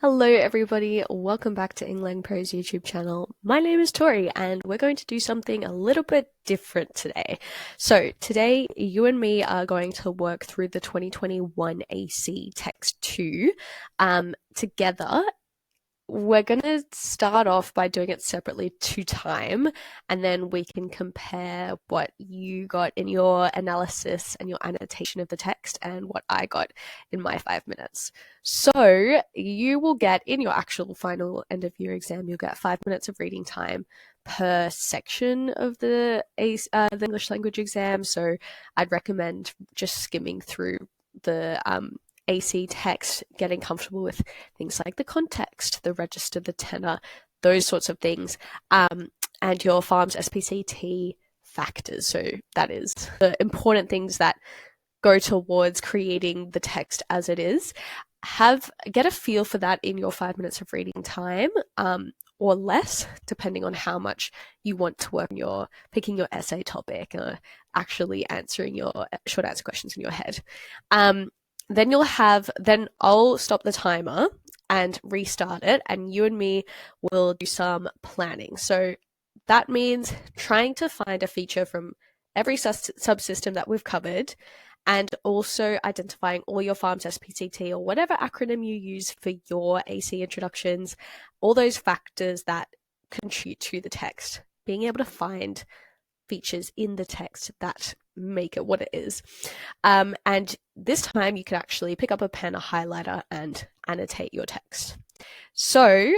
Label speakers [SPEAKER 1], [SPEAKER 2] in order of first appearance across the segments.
[SPEAKER 1] Hello everybody, welcome back to EngLang Pro's YouTube channel. My name is Tori and we're going to do something a little bit different today. So today you and me are going to work through the 2021 AC Text 2 together. We're going to start off by doing it separately 2 times, and then we can compare what you got in your analysis and your annotation of the text and what I got in my 5 minutes. So you will get, in your actual final end of year exam, you'll get 5 minutes of reading time per section of the English language exam. So I'd recommend just skimming through the AC text, getting comfortable with things like the context, the register, the tenor, those sorts of things, and your farm's SPCT factors. So that is the important things that go towards creating the text as it is. Get a feel for that in your 5 minutes of reading time, or less, depending on how much you want to work on your picking your essay topic or actually answering your short answer questions in your head. Then I'll stop the timer and restart it, and you and me will do some planning. So that means trying to find a feature from every subsystem that we've covered, and also identifying all your farms SPCT or whatever acronym you use for your AC introductions, all those factors that contribute to the text, being able to find features in the text that make it what it is. And this time you can actually pick up a pen, a highlighter, and annotate your text. So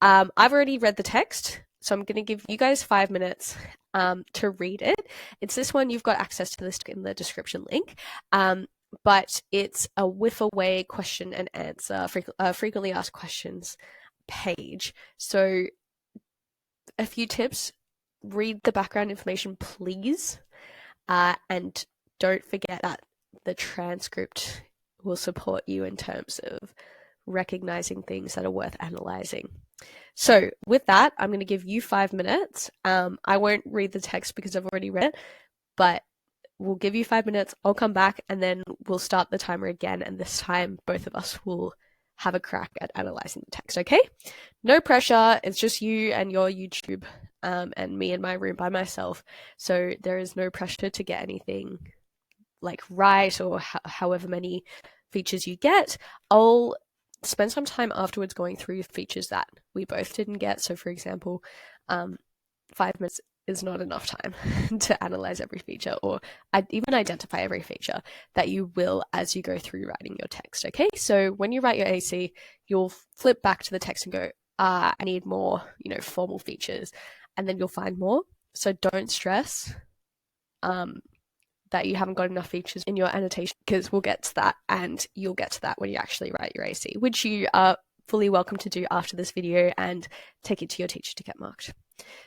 [SPEAKER 1] I've already read the text, so I'm going to give you guys 5 minutes to read it. It's this one. You've got access to this in the description link. But it's a whiff away question and answer, frequently asked questions page. So a few tips: read the background information, please. And don't forget that the transcript will support you in terms of recognizing things that are worth analyzing. So with that, I'm going to give you 5 minutes. I won't read the text because I've already read it, but we'll give you 5 minutes. I'll come back and then we'll start the timer again. And this time, both of us will have a crack at analyzing the text, okay? No pressure. It's just you and your YouTube and me in my room by myself. So there is no pressure to get anything like right or however many features you get. I'll spend some time afterwards going through features that we both didn't get. So for example, 5 minutes is not enough time to analyze every feature or even identify every feature that you will as you go through writing your text. Okay, so when you write your AC, you'll flip back to the text and go, I need more, formal features, and then you'll find more. So don't stress that you haven't got enough features in your annotation, because we'll get to that, and you'll get to that when you actually write your AC, which you are fully welcome to do after this video and take it to your teacher to get marked.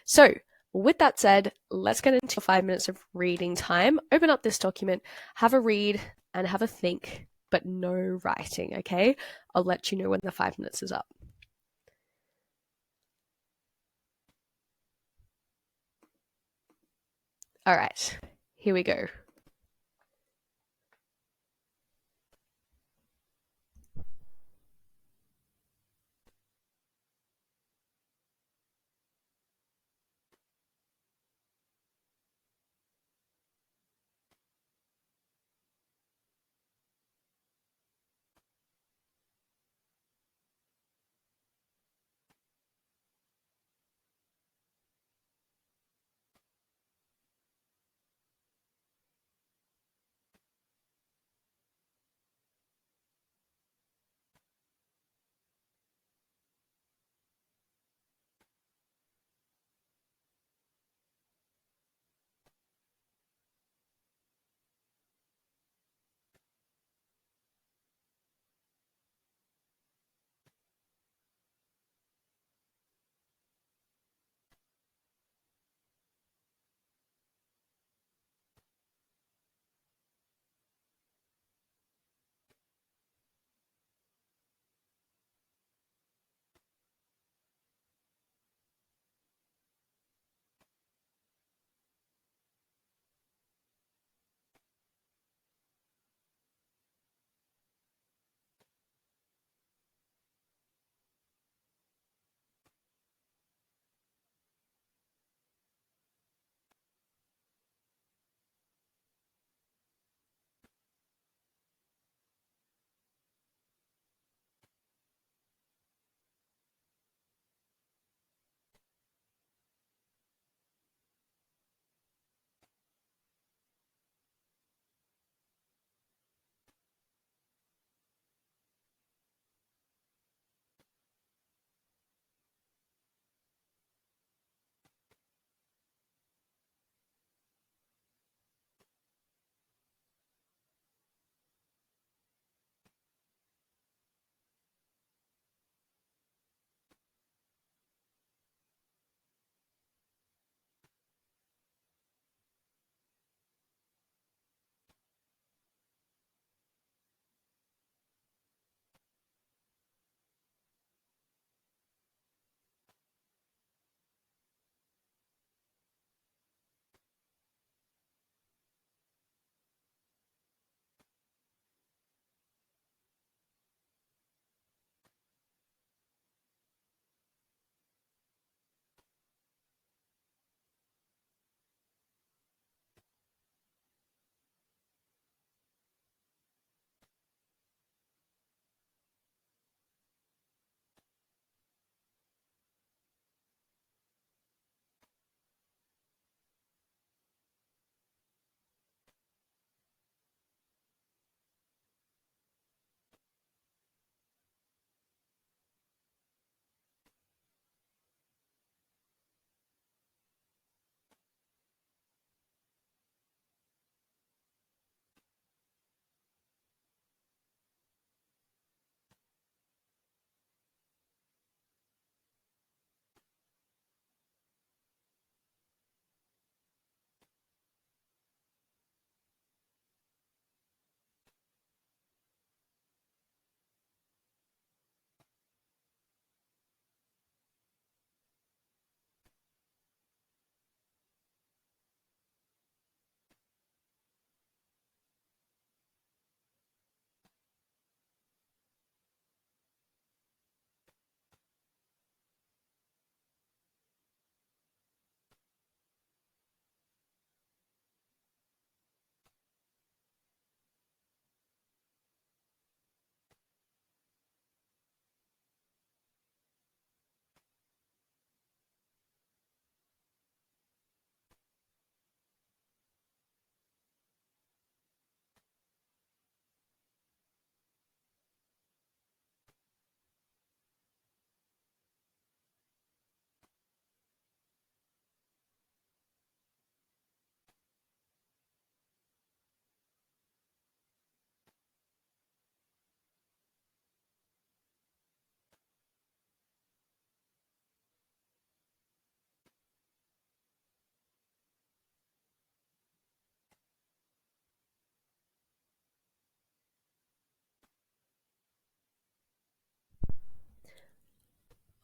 [SPEAKER 1] So with that said, let's get into 5 minutes of reading time. Open up this document, have a read and have a think, but no writing, okay? I'll let you know when the 5 minutes is up. All right, here we go.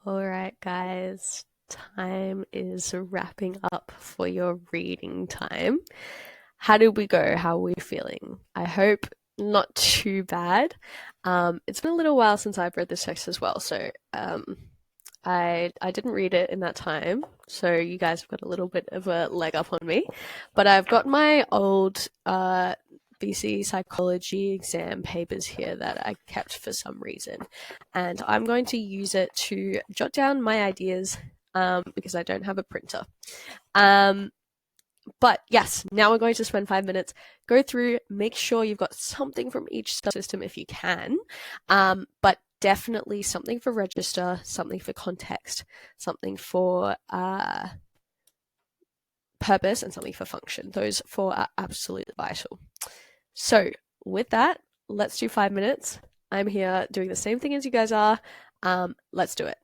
[SPEAKER 1] All right, guys, time is wrapping up for your reading time. How did we go? How are we feeling? I hope not too bad. It's been a little while since I've read this text as well, so I didn't read it in that time, so you guys have got a little bit of a leg up on me. But I've got my old VCE psychology exam papers here that I kept for some reason, and I'm going to use it to jot down my ideas because I don't have a printer. But yes, now we're going to spend 5 minutes, go through, make sure you've got something from each subsystem if you can, but definitely something for register, something for context, something for purpose, and something for function. Those four are absolutely vital. So with that, let's do 5 minutes. I'm here doing the same thing as you guys are. Let's do it.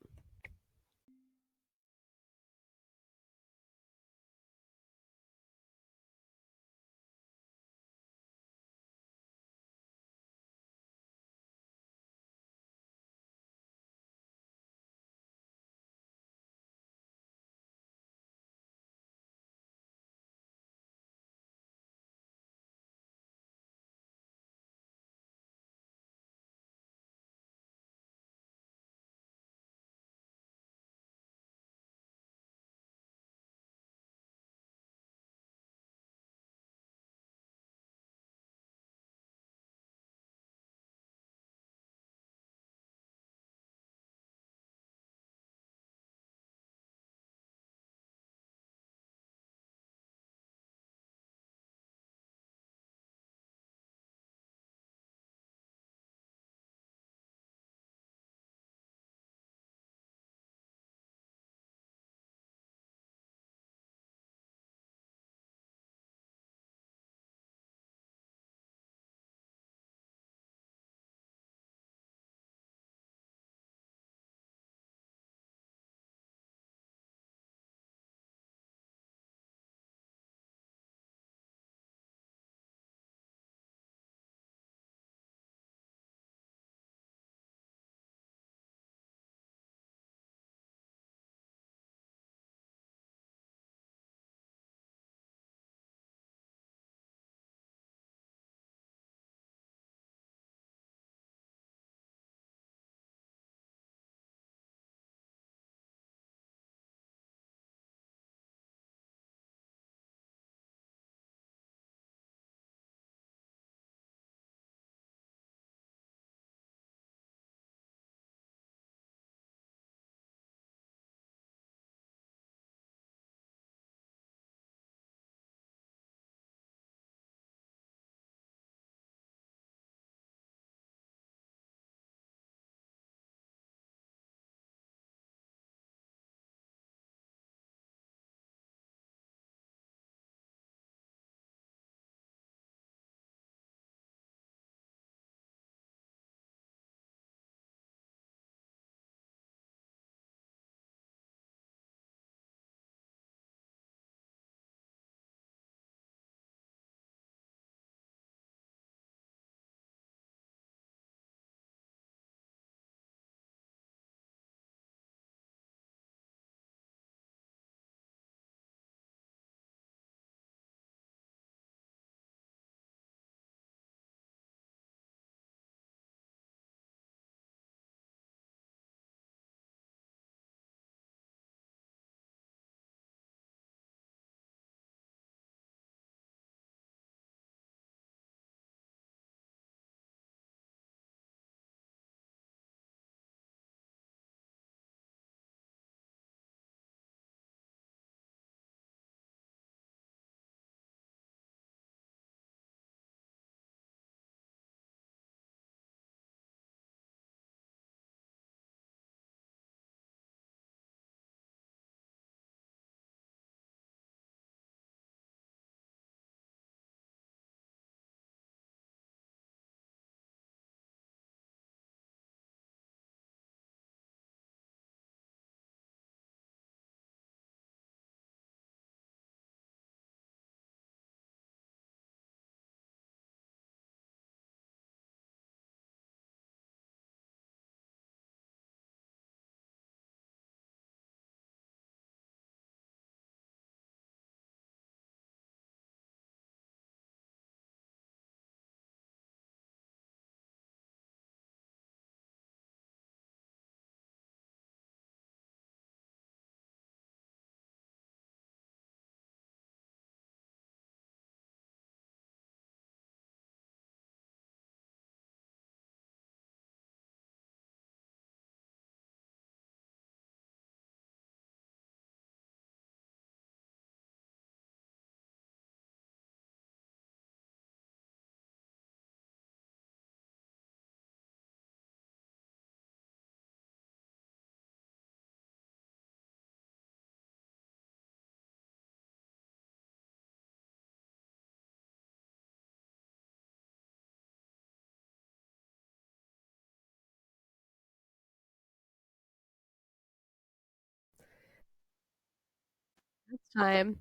[SPEAKER 1] this time,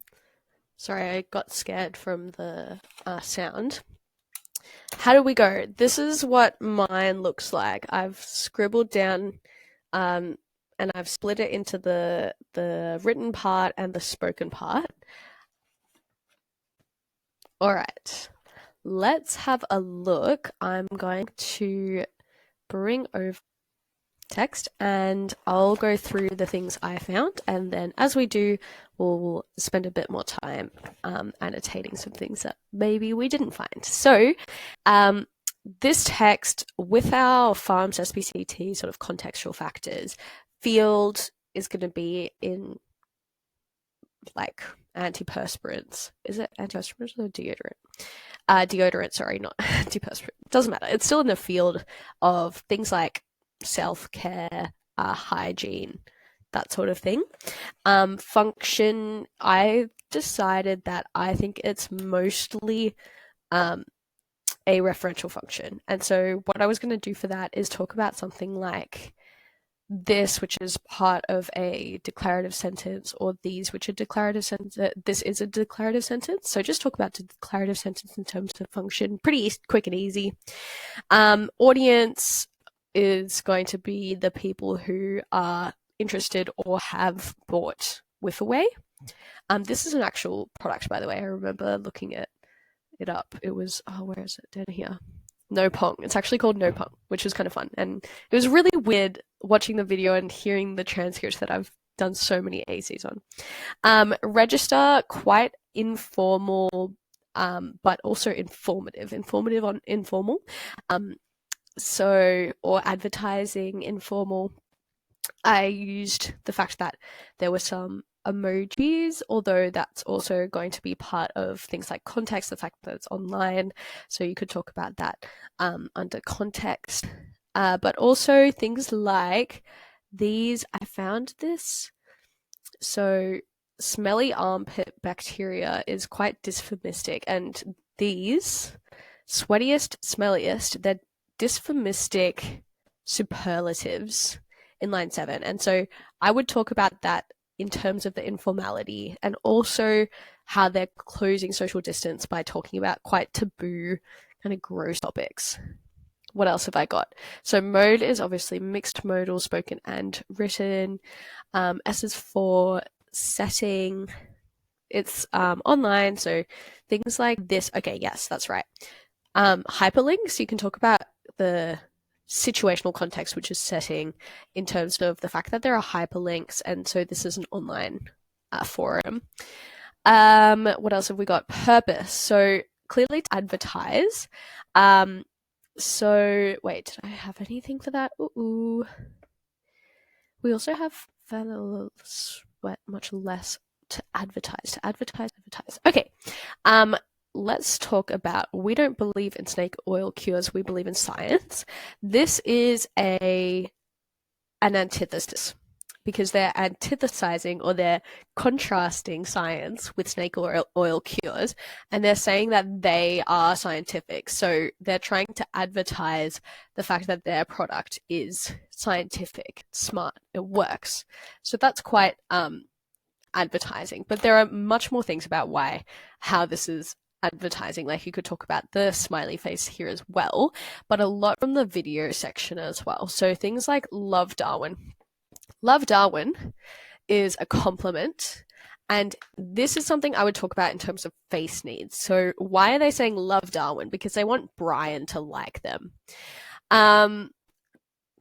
[SPEAKER 1] sorry, I got scared from the sound. How do we go? This is what mine looks like. I've scribbled down and I've split it into the written part and the spoken part. All right, let's have a look. I'm going to bring over text and I'll go through the things I found, and then as we do, we'll spend a bit more time annotating some things that maybe we didn't find. So this text with our FARMS SPCT sort of contextual factors field is going to be in like antiperspirants. Is it antiperspirants or deodorant? Deodorant, sorry, not antiperspirant. Doesn't matter. It's still in the field of things like self-care, hygiene, that sort of thing. Function, I decided that I think it's mostly a referential function. And so what I was going to do for that is talk about something like this, which is part of a declarative sentence, or these, which are declarative sentences. This is a declarative sentence. So just talk about the declarative sentence in terms of function. Pretty quick and easy. Audience is going to be the people who are interested or have bought with away. This is an actual product, by the way. I remember looking it up. It was, where is it? Down here. No Pong. It's actually called No Pong, which was kind of fun. And it was really weird watching the video and hearing the transcripts that I've done so many ACs on. Register, quite informal, but also informative. Informative on informal. Or advertising, informal. I used the fact that there were some emojis, although that's also going to be part of things like context, the fact that it's online, so you could talk about that under context. But also things like these, I found this. So smelly armpit bacteria is quite dysphomistic, and these, sweatiest, smelliest, they're dysphomistic superlatives in line 7. And so I would talk about that in terms of the informality, and also how they're closing social distance by talking about quite taboo, kind of gross topics. What else have I got? So mode is obviously mixed modal, spoken and written. S is for setting. It's online, so things like this. Okay, yes, that's right. Hyperlinks, you can talk about the situational context, which is setting, in terms of the fact that there are hyperlinks, and so this is an online forum. What else have we got? Purpose. So clearly to advertise. So wait, did I have anything for that? Ooh. We also have much less to advertise. Okay. Let's talk about, we don't believe in snake oil cures, we believe in science. This is an antithesis, because they're antithesizing, or they're contrasting science with snake oil cures, and they're saying that they are scientific. So they're trying to advertise the fact that their product is scientific, smart, it works. So that's quite advertising. But there are much more things about how this is advertising. Like, you could talk about the smiley face here as well, but a lot from the video section as well. So things like love Darwin. Love Darwin is a compliment, and this is something I would talk about in terms of face needs. So why are they saying love Darwin? Because they want Brian to like them.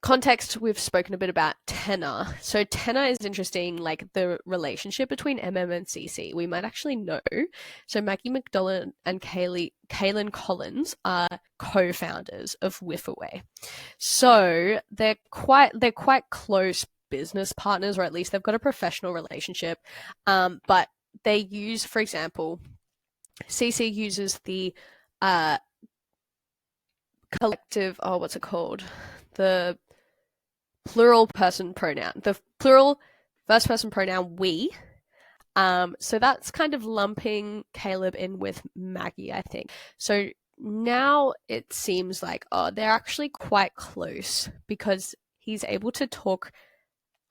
[SPEAKER 1] Context, we've spoken a bit about tenor. So tenor is interesting, like the relationship between MM and CC. We might actually know. So Maggie McDonald and Kaylin Collins are co-founders of Whiffaway. So they're quite close business partners, or at least they've got a professional relationship. But they use, for example, CC uses the collective, what's it called? The plural person pronoun, the plural first person pronoun we. So that's kind of lumping Caleb in with Maggie, I think. So now it seems like, they're actually quite close, because he's able to talk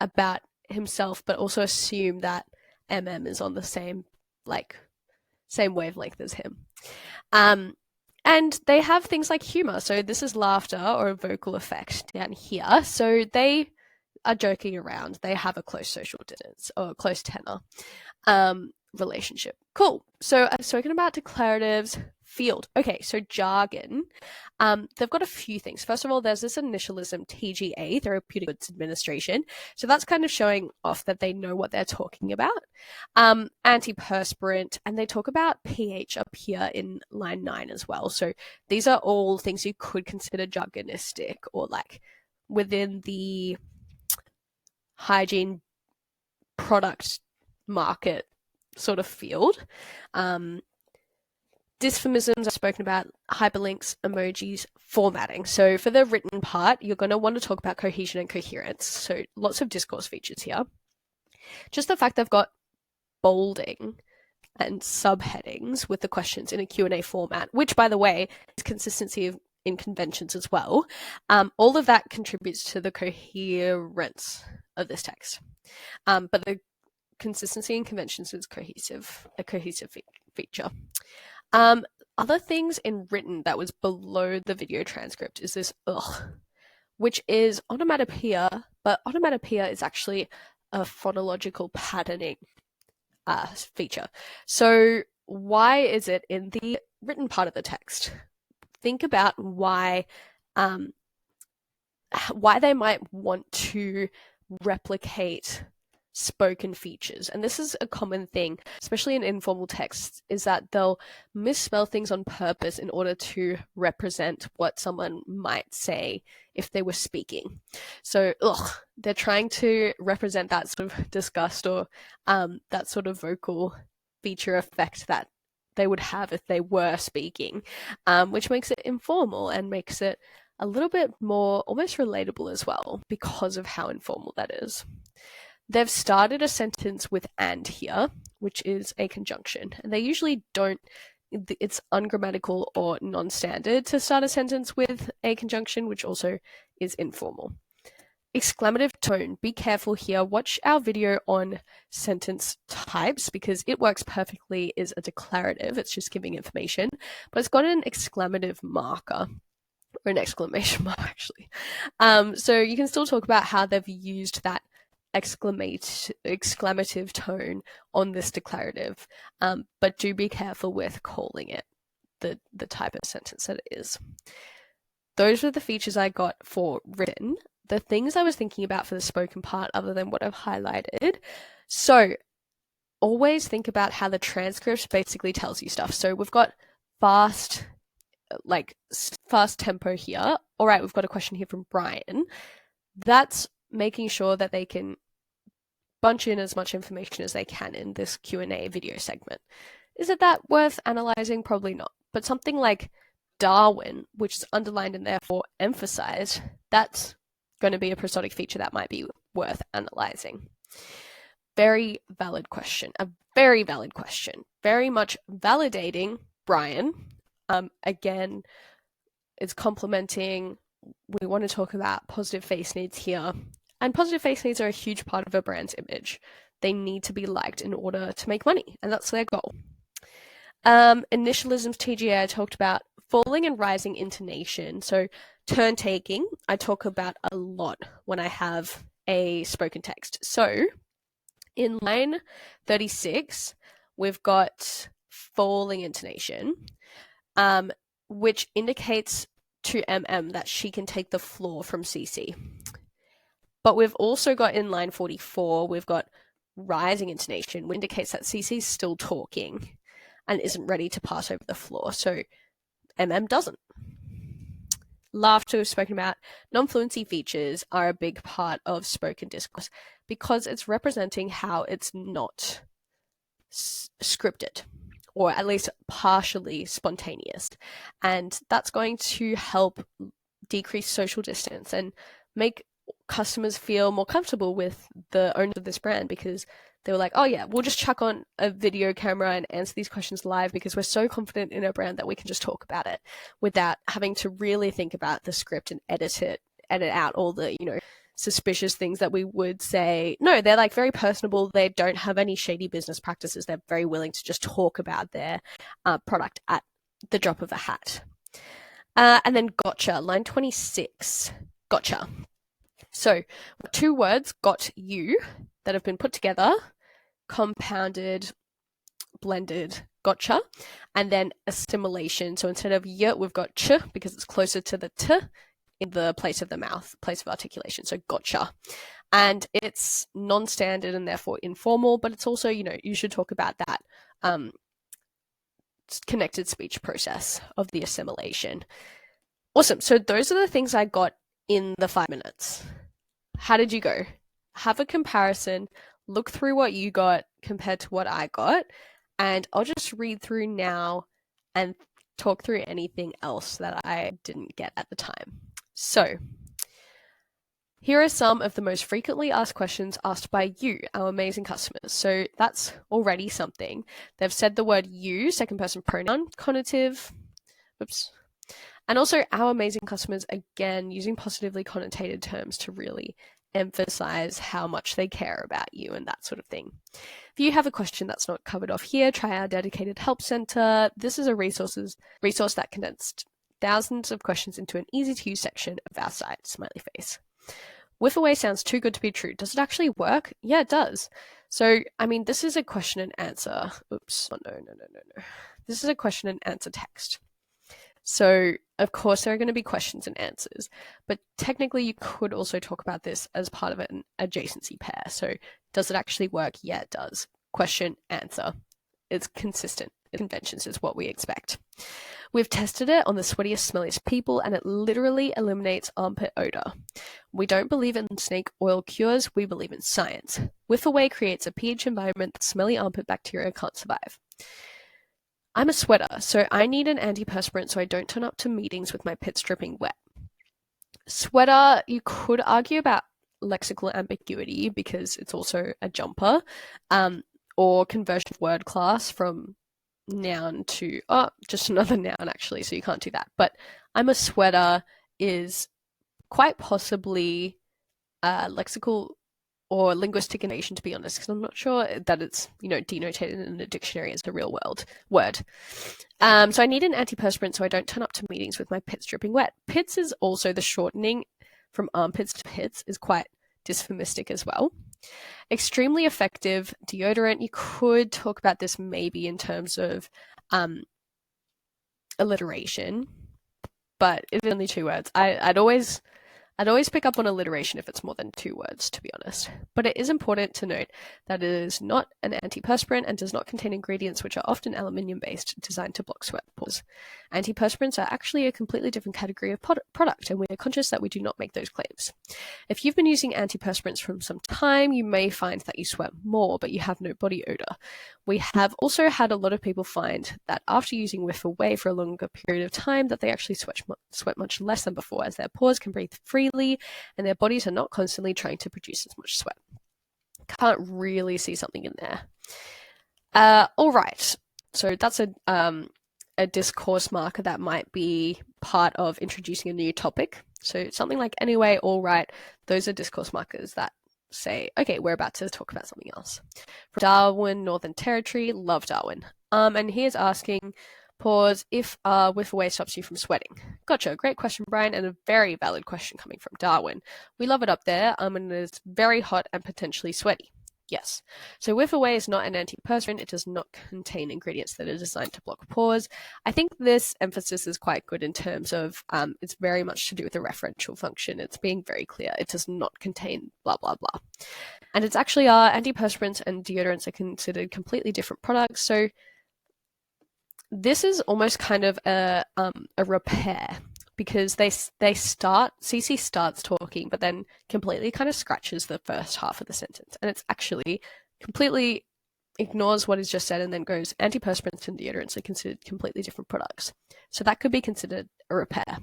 [SPEAKER 1] about himself, but also assume that is on the same wavelength as him. And they have things like humor. So this is laughter or a vocal effect down here. So they are joking around. They have a close social distance or a close tenor relationship. Cool. So I've spoken about declaratives. Field. Okay, so jargon. They've got a few things. First of all, there's this initialism TGA, Therapeutic Goods Administration. So that's kind of showing off that they know what they're talking about. Antiperspirant, and they talk about pH up here in line 9 as well. So these are all things you could consider jargonistic or like within the hygiene product market sort of field. Dysphemisms I've spoken about, hyperlinks, emojis, formatting. So for the written part, you're going to want to talk about cohesion and coherence. So lots of discourse features here. Just the fact they've got bolding and subheadings with the questions in a Q&A format, which, by the way, is consistency in conventions as well. All of that contributes to the coherence of this text. But the consistency in conventions is a cohesive feature. Other things in written that was below the video transcript is this which is onomatopoeia, but onomatopoeia is actually a phonological patterning feature. So why is it in the written part of the text? Think about why they might want to replicate spoken features. And this is a common thing, especially in informal texts, is that they'll misspell things on purpose in order to represent what someone might say if they were speaking. So they're trying to represent that sort of disgust or that sort of vocal feature effect that they would have if they were speaking, which makes it informal and makes it a little bit more almost relatable as well because of how informal that is. They've started a sentence with and here, which is a conjunction. And they usually don't, it's ungrammatical or non-standard to start a sentence with a conjunction, which also is informal. Exclamative tone. Be careful here. Watch our video on sentence types because it works perfectly as a declarative. It's just giving information, but it's got an exclamative marker. Or an exclamation mark, actually. So you can still talk about how they've used that exclamative tone on this declarative, but do be careful with calling it the type of sentence that it is. Those were the features I got for written. The things I was thinking about for the spoken part, other than what I've highlighted. So always think about how the transcript basically tells you stuff. So we've got fast tempo here. All right, we've got a question here from Brian. That's making sure that they can bunch in as much information as they can in this Q&A video segment. Is it that worth analyzing? Probably not. But something like Darwin, which is underlined and therefore emphasized, that's going to be a prosodic feature that might be worth analyzing. Very valid question. A very valid question. Very much validating Brian. Again, it's complementing. We want to talk about positive face needs here. And positive face needs are a huge part of a brand's image. They need to be liked in order to make money, and that's their goal. Initialisms TGA, I talked about falling and rising intonation. So turn taking, I talk about a lot when I have a spoken text. So in line 36, we've got falling intonation, which indicates to MM that she can take the floor from CC. But we've also got in line 44, we've got rising intonation, which indicates that CC is still talking and isn't ready to pass over the floor. So MM doesn't. Laughter we've spoken about. Non-fluency features are a big part of spoken discourse because it's representing how it's not scripted, or at least partially spontaneous. And that's going to help decrease social distance and make customers feel more comfortable with the owners of this brand because they were like, oh yeah, we'll just chuck on a video camera and answer these questions live because we're so confident in our brand that we can just talk about it without having to really think about the script and edit out all the, suspicious things that we would say, no, they're like very personable. They don't have any shady business practices. They're very willing to just talk about their product at the drop of a hat. And then gotcha, line 26, gotcha. So 2 words, got you, that have been put together, compounded, blended, gotcha, and then assimilation. So instead of y, we've got ch because it's closer to the t in the place of the mouth, place of articulation. So gotcha. And it's non-standard and therefore informal, but it's also, you should talk about that connected speech process of the assimilation. Awesome. So those are the things I got in the 5 minutes. How did you go? Have a comparison, look through what you got compared to what I got, and I'll just read through now and talk through anything else that I didn't get at the time. So, here are some of the most frequently asked questions asked by you, our amazing customers. So that's already something. They've said the word you, second person pronoun, connotative, and also our amazing customers, again, using positively connotated terms to really emphasize how much they care about you and that sort of thing. If you have a question that's not covered off here, try our dedicated help center. This is a resource that condensed thousands of questions into an easy-to-use section of our site, smiley face. Whiff away sounds too good to be true. Does it actually work? Yeah, it does. So, this is a question and answer. Oops. Oh, no. This is a question and answer text. So, of course, there are going to be questions and answers, but technically you could also talk about this as part of an adjacency pair. So, does it actually work? Yeah, it does. Question, answer. It's consistent. Conventions is what we expect. We've tested it on the sweatiest, smelliest people, and it literally eliminates armpit odor. We don't believe in snake oil cures, we believe in science. Whiff away creates a pH environment that smelly armpit bacteria can't survive. I'm a sweater, so I need an antiperspirant so I don't turn up to meetings with my pits dripping wet. Sweater, you could argue about lexical ambiguity because it's also a jumper, or conversion of word class from noun to, just another noun actually, so you can't do that. But I'm a sweater is quite possibly lexical or linguistic innovation, to be honest, because I'm not sure that it's, denotated in a dictionary as a real word. So I need an antiperspirant so I don't turn up to meetings with my pits dripping wet. Pits is also the shortening from armpits to pits is quite dysphomistic as well. Extremely effective deodorant. You could talk about this maybe in terms of alliteration, but it's only 2 words. I'd always pick up on alliteration if it's more than 2 words, to be honest. But it is important to note that it is not an antiperspirant and does not contain ingredients which are often aluminium-based designed to block sweat pores. Antiperspirants are actually a completely different category of product, and we are conscious that we do not make those claims. If you've been using antiperspirants for some time, you may find that you sweat more, but you have no body odor. We have also had a lot of people find that after using Whiff Away for a longer period of time, that they actually sweat much less than before, as their pores can breathe freely and their bodies are not constantly trying to produce as much sweat. Can't really see something in there. All right, so that's a discourse marker that might be part of introducing a new topic. So something like anyway, all right, those are discourse markers that say, okay, we're about to talk about something else. From Darwin, Northern Territory, love Darwin. And here's asking, pause, if Whiff Away stops you from sweating. Gotcha, great question, Brian, and a very valid question coming from Darwin. We love it up there, and it's very hot and potentially sweaty. Yes. So Whiff Away is not an antiperspirant. It does not contain ingredients that are designed to block pores. I think this emphasis is quite good in terms of it's very much to do with the referential function. It's being very clear. It does not contain blah, blah, blah. And it's actually antiperspirants and deodorants are considered completely different products. So this is almost kind of a repair, because CC starts talking, but then completely kind of scratches the first half of the sentence. And it's actually completely ignores what is just said and then goes, antiperspirants and deodorants are considered completely different products. So that could be considered a repair.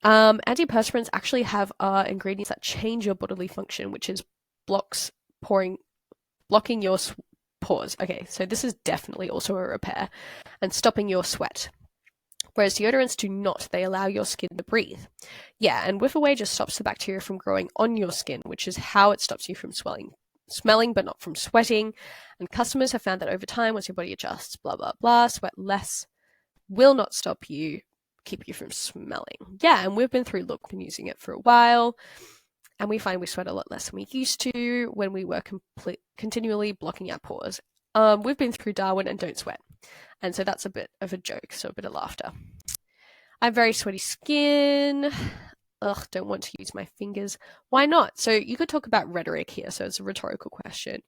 [SPEAKER 1] Antiperspirants actually have ingredients that change your bodily function, which is blocking your pores. Okay, so this is definitely also a repair, and stopping your sweat. whereas deodorants do not. They allow your skin to breathe. Yeah, and whiff away just stops the bacteria from growing on your skin, which is how it stops you from smelling but not from sweating. And customers have found that over time, once your body adjusts, blah, blah, blah, sweat less will not keep you from smelling. Yeah, and we've been using it for a while, and we find we sweat a lot less than we used to when we were continually blocking our pores. We've been through Darwin and don't sweat. And so that's a bit of a joke, so a bit of laughter. I have very sweaty skin. Ugh, don't want to use my fingers. Why not? So you could talk about rhetoric here. So it's a rhetorical question.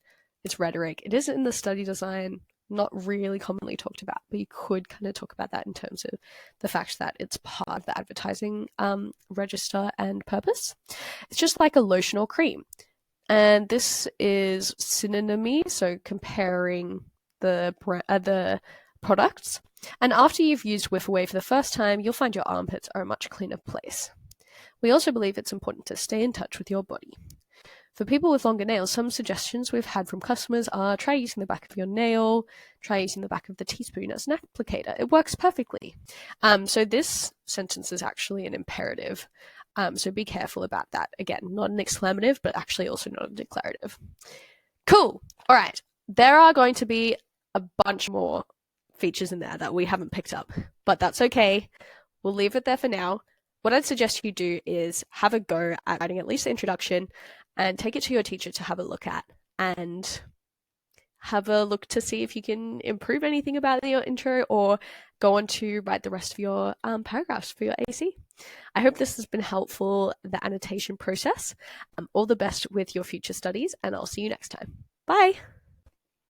[SPEAKER 1] It's rhetoric. It is in the study design, not really commonly talked about, but you could kind of talk about that in terms of the fact that it's part of the advertising register and purpose. It's just like a lotion or cream. And this is synonymy, so comparing the products. And after you've used Whiff Away for the first time, you'll find your armpits are a much cleaner place. We also believe it's important to stay in touch with your body. For people with longer nails, some suggestions we've had from customers are try using the back of your nail, try using the back of the teaspoon as an applicator. It works perfectly. So this sentence is actually an imperative. So be careful about that. Again, not an exclamative, but actually also not a declarative. Cool. All right. There are going to be a bunch more features in there that we haven't picked up, but that's okay. We'll leave it there for now. What I'd suggest you do is have a go at writing at least the introduction and take it to your teacher to have a look at and have a look to see if you can improve anything about your intro or go on to write the rest of your paragraphs for your AC. I hope this has been helpful, the annotation process. All the best with your future studies, and I'll see you next time. Bye!